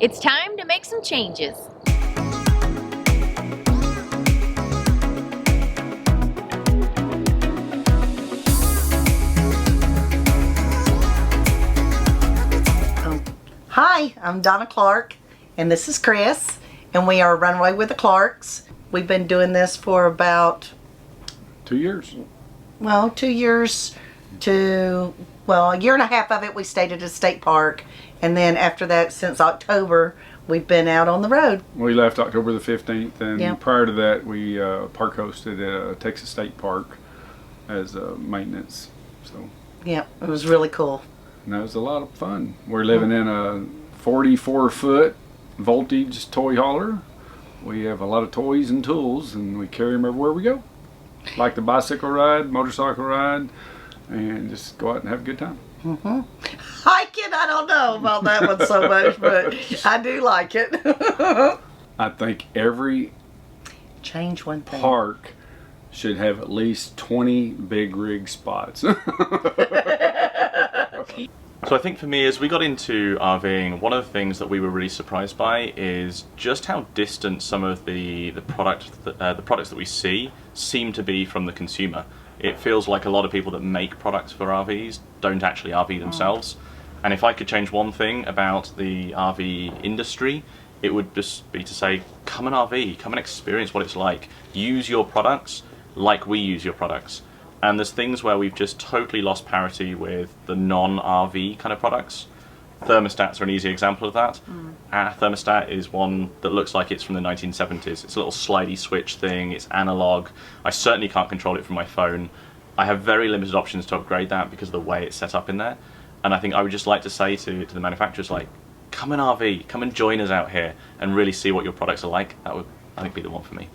It's time to make some changes. Hi, I'm Donna Clark, and this is Chris, and we are Runaway with the Clarks. We've been doing this for about 2 years. Well, 2 years to, well, a year and a half of it we stayed at a state park, and then after that, since October, we've been out on the road. We left October the 15th, and Yep. prior to that, we park hosted at Texas State Park as maintenance. So, Yeah, it was really cool. and that was a lot of fun. We're living in a 44-foot voltage toy hauler. We have a lot of toys and tools, and we carry them everywhere we go. Like the bicycle ride, motorcycle ride, and just go out and have a good time. Hiking, I don't know about that one so much, but I do like it. I think every Change one thing. park should have at least 20 big rig spots. So I think for me, as we got into RVing, one of the things that we were really surprised by is just how distant some of the products that we see seem to be from the consumer. It feels like a lot of people that make products for RVs don't actually RV themselves. And if I could change one thing about the RV industry, it would just be to say, come and RV, come and experience what it's like. Use your products like we use your products. And there's things where we've just totally lost parity with the non-RV kind of products. Thermostats are an easy example of that. Our thermostat is one that looks like it's from the 1970s. It's a little slidey switch thing, it's analog. I certainly can't control it from my phone. I have very limited options to upgrade that because of the way it's set up in there. And I think I would just like to say to the manufacturers, like, come and RV, come and join us out here and really see what your products are like. That would, I think, be the one for me.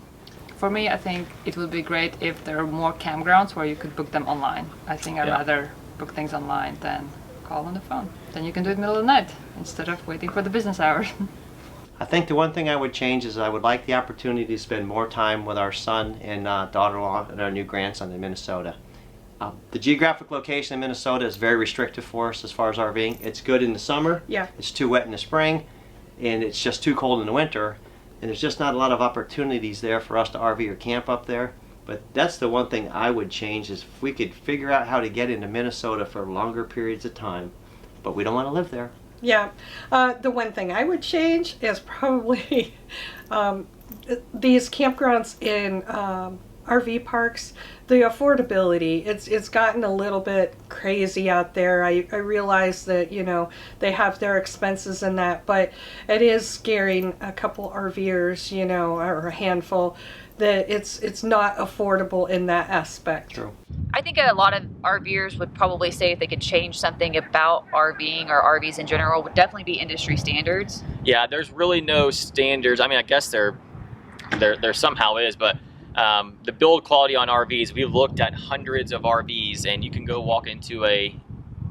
For me, I think it would be great if there are more campgrounds where you could book them online. I think I'd rather book things online than call on the phone. Then you can do it in the middle of the night instead of waiting for the business hours. I think the one thing I would change is I would like the opportunity to spend more time with our son and daughter-in-law and our new grandson in Minnesota. The geographic location in Minnesota is very restrictive for us as far as RVing. It's good in the summer, it's too wet in the spring, and it's just too cold in the winter. And there's just not a lot of opportunities there for us to RV or camp up there. But that's the one thing I would change, is if we could figure out how to get into Minnesota for longer periods of time. But we don't want to live there. Yeah, the one thing I would change is probably these campgrounds in RV parks. The affordability, it's gotten a little bit crazy out there. I realize that, you know, they have their expenses in that, but it is scaring a couple RVers, you know, or a handful, that it's not affordable in that aspect. True. I think a lot of RVers would probably say if they could change something about RVing or RVs in general, would definitely be industry standards. Yeah, there's really no standards. I mean, I guess there somehow is, but the build quality on RVs, we've looked at hundreds of RVs, and you can go walk into a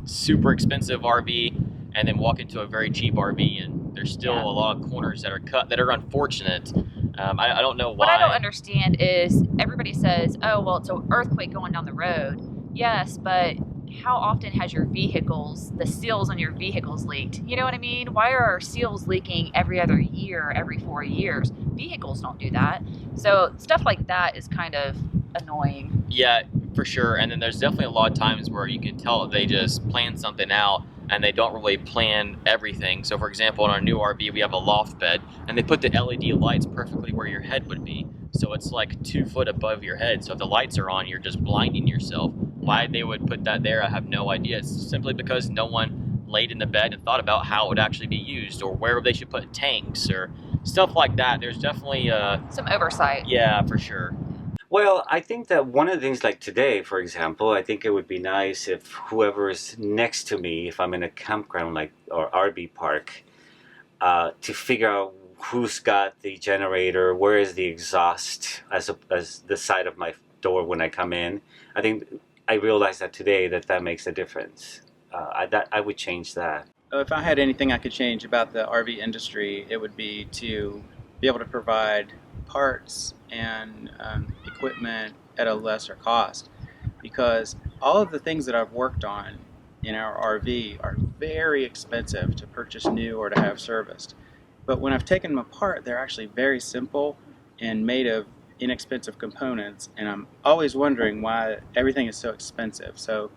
super expensive RV and then walk into a very cheap RV, and there's still a lot of corners that are cut that are unfortunate. I don't know why. What I don't understand is everybody says, oh, well, it's an earthquake going down the road. Yes, but how often has your vehicles, the seals on your vehicles leaked? You know what I mean? Why are our seals leaking every other year, every 4 years? Vehicles don't do that. So stuff like that is kind of annoying. Yeah, for sure. And then there's definitely a lot of times where you can tell that they just plan something out and they don't really plan everything. So for example, in our new RV, we have a loft bed, and they put the LED lights perfectly where your head would be. So it's like 2 foot above your head. So if the lights are on, you're just blinding yourself. Why they would put that there, I have no idea. It's simply because no one laid in the bed and thought about how it would actually be used, or where they should put tanks or stuff like that. There's definitely some oversight. Yeah, for sure. Well, I think that one of the things, like today, for example, I think it would be nice if whoever is next to me, if I'm in a campground like or RV park, to figure out who's got the generator, where is the exhaust as the side of my door when I come in. I think I realized that today that makes a difference. I would change that. If I had anything I could change about the RV industry, it would be to be able to provide parts and equipment at a lesser cost, because all of the things that I've worked on in our RV are very expensive to purchase new or to have serviced. But when I've taken them apart, they're actually very simple and made of inexpensive components, and I'm always wondering why everything is so expensive. So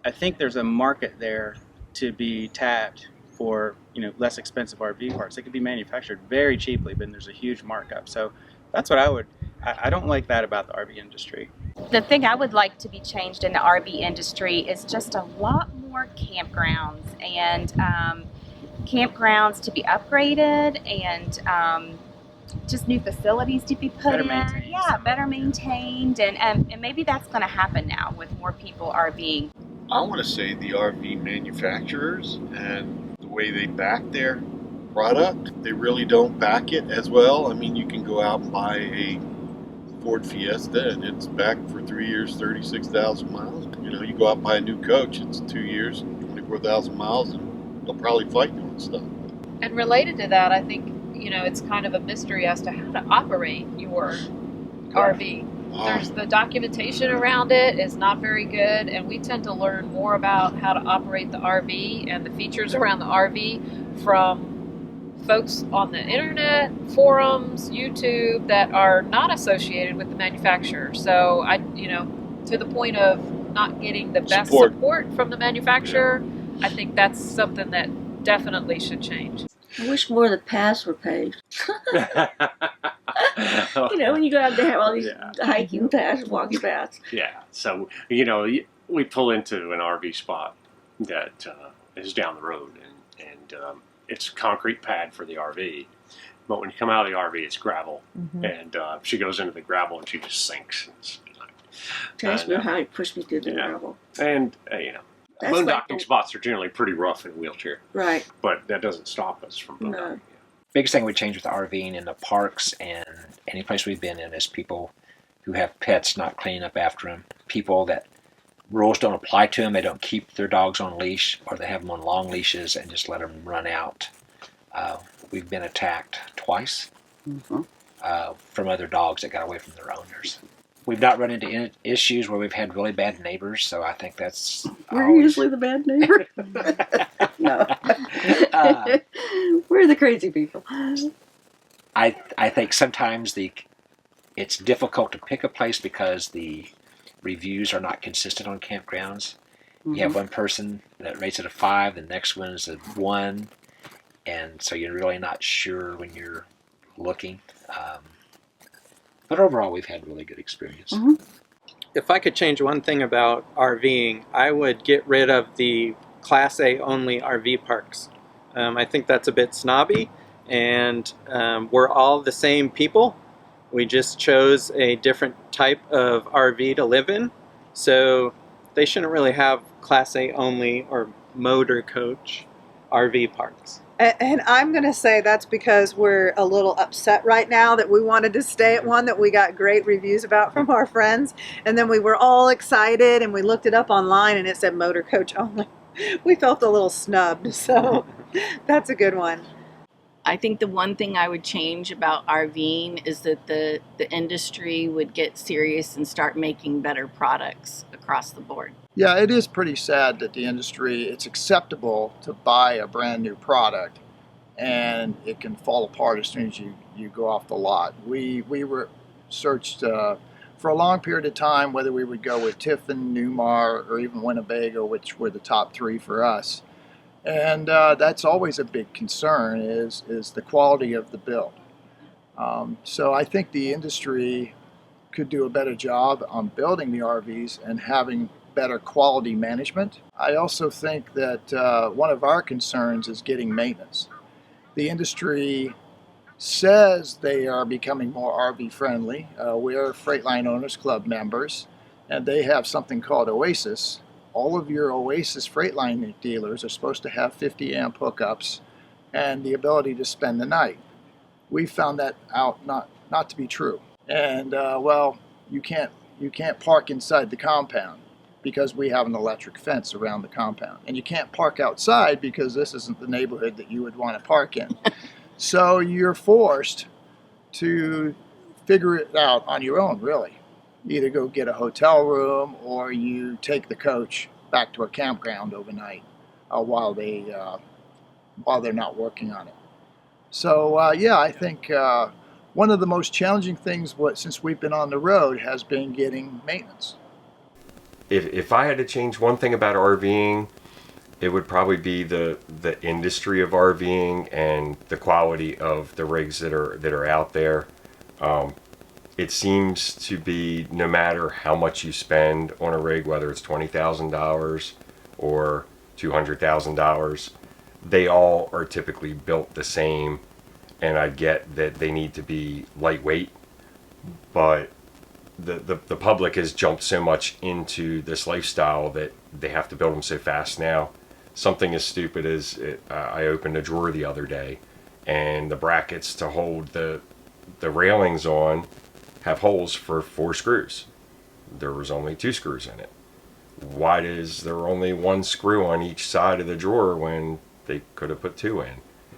I think there's a market there to be tapped for, you know, less expensive RV parts. They could be manufactured very cheaply, but there's a huge markup. So that's what I don't like that about the RV industry. The thing I would like to be changed in the RV industry is just a lot more campgrounds and campgrounds to be upgraded and just new facilities to be put Better in. maintained. Yeah, better maintained, and maybe that's going to happen now with more people RVing. I want to say the RV manufacturers and the way they back their product, they really don't back it as well. I mean, you can go out and buy a Ford Fiesta and it's backed for 3 years, 36,000 miles. You know, you go out and buy a new coach, it's 2 years, 24,000 miles, and they'll probably fight you on stuff. And related to that, I think, you know, it's kind of a mystery as to how to operate your RV. There's the documentation around it is not very good, and we tend to learn more about how to operate the RV and the features around the RV from folks on the internet, forums, YouTube that are not associated with the manufacturer. So to the point of not getting the best support from the manufacturer, I think that's something that definitely should change. I wish more of the paths were paved. You know, when you go out there, have all these hiking paths, walking paths. Yeah, so, you know, we pull into an RV spot that is down the road, and it's a concrete pad for the RV. But when you come out of the RV, it's gravel, and she goes into the gravel and she just sinks. Tell me how you pushed me through the gravel. And, you know, boondocking spots are generally pretty rough in a wheelchair. Right. But that doesn't stop us from boondocking. No. Biggest thing we change with RVing in the parks and any place we've been in is people who have pets not cleaning up after them. People that rules don't apply to them. They don't keep their dogs on leash, or they have them on long leashes and just let them run out. We've been attacked twice from other dogs that got away from their owners. We've not run into issues where we've had really bad neighbors, so I think that's We're usually the bad neighbor. No. We're the crazy people. I think sometimes it's difficult to pick a place because the reviews are not consistent on campgrounds. You have one person that rates it a 5, the next one is a 1, and so you're really not sure when you're looking. But overall, we've had really good experience. If I could change one thing about RVing, I would get rid of the Class A only RV parks. I think that's a bit snobby, and we're all the same people. We just chose a different type of RV to live in, so they shouldn't really have Class A only or motor coach RV parks. And I'm going to say that's because we're a little upset right now that we wanted to stay at one that we got great reviews about from our friends. And then we were all excited and we looked it up online and it said motor coach only. We felt a little snubbed, so that's a good one. I think the one thing I would change about RVing is that the industry would get serious and start making better products across the board. Yeah, it is pretty sad that the industry, it's acceptable to buy a brand new product and it can fall apart as soon as you go off the lot. We researched for a long period of time whether we would go with Tiffin, Newmar, or even Winnebago, which were the top 3 for us. And that's always a big concern is the quality of the build. So I think the industry could do a better job on building the RVs and having better quality management. I also think that one of our concerns is getting maintenance. The industry says they are becoming more RV friendly. We're Freightline Owners Club members, and they have something called Oasis. All of your Oasis Freightline dealers are supposed to have 50 amp hookups and the ability to spend the night. We found that out not to be true. And well, you can't park inside the compound because we have an electric fence around the compound. And you can't park outside because this isn't the neighborhood that you would want to park in. So you're forced to figure it out on your own, really. Either go get a hotel room or you take the coach back to a campground overnight while they're not working on it. So yeah, I think one of the most challenging things since we've been on the road has been getting maintenance. If I had to change one thing about RVing, it would probably be the industry of RVing and the quality of the rigs that are out there. It seems to be, no matter how much you spend on a rig, whether it's $20,000 or $200,000, they all are typically built the same. And I get that they need to be lightweight, but the public has jumped so much into this lifestyle that they have to build them so fast now. Something as stupid as I opened a drawer the other day, and the brackets to hold the railings on have holes for 4 screws. There was only 2 screws in it. Why is there only 1 screw on each side of the drawer when they could have put 2 in?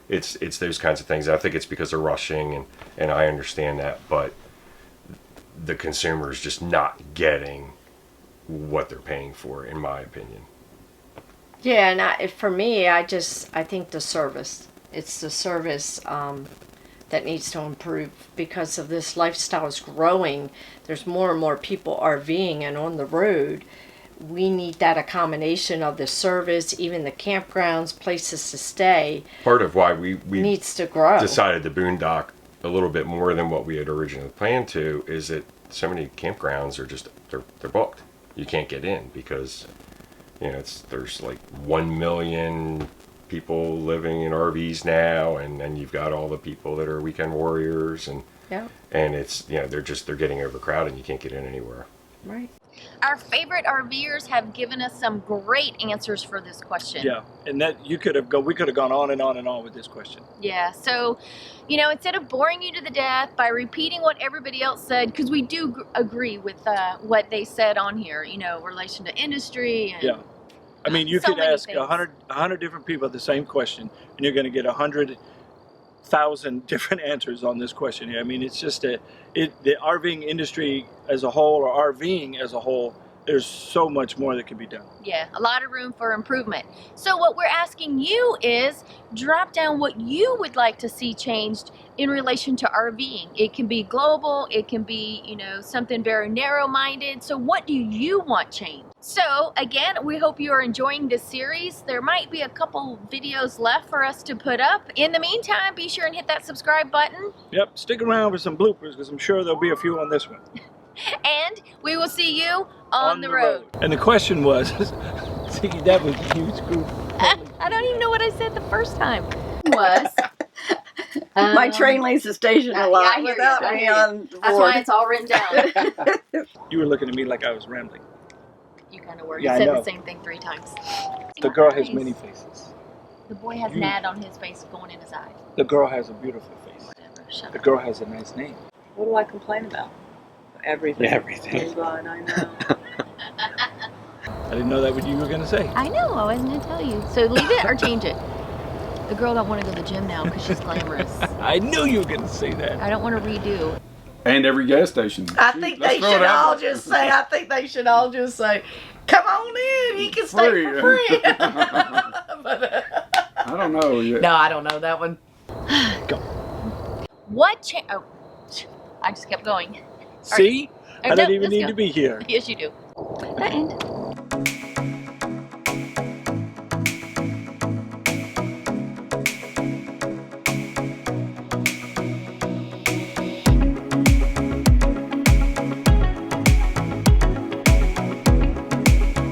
It's those kinds of things. I think it's because they're rushing, and I understand that, but the consumer is just not getting what they're paying for, in my opinion. Yeah, and for me, I think the service. It's the service that needs to improve because of this lifestyle is growing. There's more and more people RVing and on the road. We need that a combination of the service, even the campgrounds, places to stay. Part of why we needs to grow. Decided to boondock a little bit more than what we had originally planned to is that so many campgrounds are just they're booked. You can't get in because there's like 1 million people living in RVs now, and then you've got all the people that are weekend warriors, and it's they're getting overcrowded and you can't get in anywhere. Right. Our favorite RVers have given us some great answers for this question. Yeah, and that we could have gone on and on and on with this question. Yeah, so, instead of boring you to the death by repeating what everybody else said, because we do agree with what they said on here, relation to industry. And yeah, I mean, you could ask 100 different people the same question, and you're going to get 100,000 different answers on this question here. I mean, it's just the RVing industry as a whole, or RVing as a whole, there's so much more that can be done. Yeah, a lot of room for improvement. So what we're asking you is drop down what you would like to see changed in relation to RVing. It can be global, it can be, something very narrow-minded. So what do you want changed? So again, we hope you are enjoying this series. There might be a couple videos left for us to put up. In the meantime, be sure and hit that subscribe button. Yep, stick around for some bloopers because I'm sure there'll be a few on this one. And we will see you on the road. And the question was, see, that was a huge group. I don't even know what I said the first time. Was my train leaves the station a lot I hear without you. me on board. That's why it's all written down. You were looking at me like I was rambling. You kind of were. Yeah, You said I know. the same thing 3 times. The girl has many faces. The boy has an ad on his face going in his eye. The girl has a beautiful face. Whatever. Shut The up. girl has a nice name. What do I complain about? Everything. Everything. Oh God, I know. I didn't know that what you were going to say. I know. I wasn't going to tell you. So leave it or change it. The girl don't want to go to the gym now because she's glamorous. I knew you were going to say that. I don't want to redo. And every gas station. I think they should all just say, come on in, you can stay for free. I don't know yet. No, I don't know that one. What oh, I just kept going. See? All right. I don't No, even let's need go. to be here. Yes, you do. That end.